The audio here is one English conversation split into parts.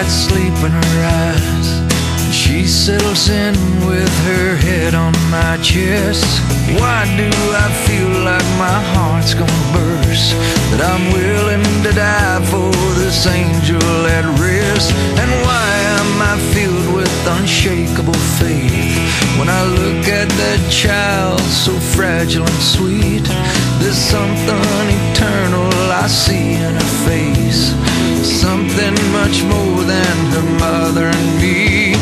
sleep in her eyes. She settles in with her head on my chest. Why do I feel like my heart's gonna burst? That I'm willing to die for this angel at rest? And why am I filled with unshakable faith when I look at that child so fragile and sweet? There's something eternal I see in her face, something much more than her mother and me.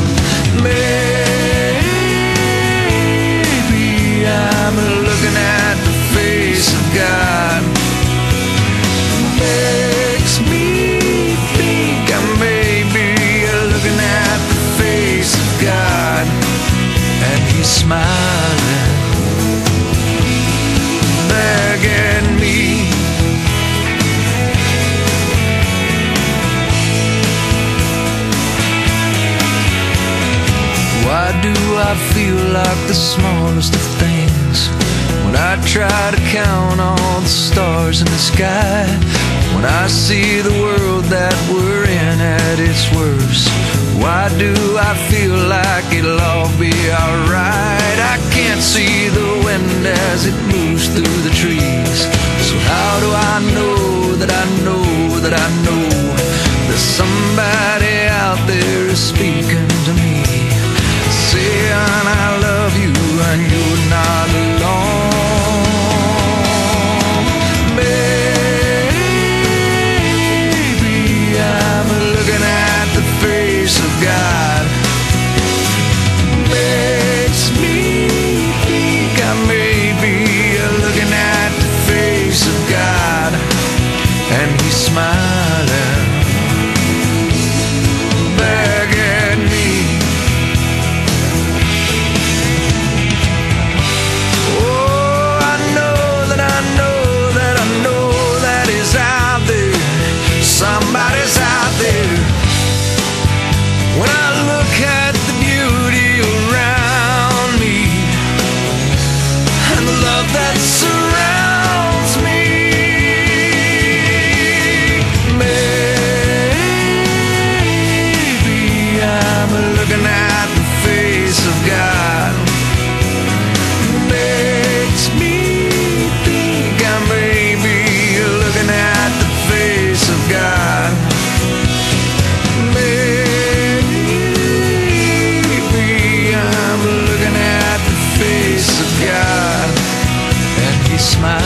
Maybe I'm looking at the face of God. Makes me think I may be looking at the face of God, and He's smiling back at me. Why do I feel like the smallest of things when I try to count all the stars in the sky? When I see the world that we're in at its worst, why do I feel like it'll all be alright? I can't see the wind as it moves through the trees. So how do I know that I know that I know there's somebody out there speaking to me, saying I love you and you're not alone? Maybe I'm looking at the face of God. Makes me think I may be looking at the face of God, and He's smiling back at me. Somebody's out there. When I look at the beauty around me and the love that surrounds me, maybe I'm looking at the face of God. Makes me think I may be looking at the face of God. Maybe I'm looking at the face of God, and He's smiling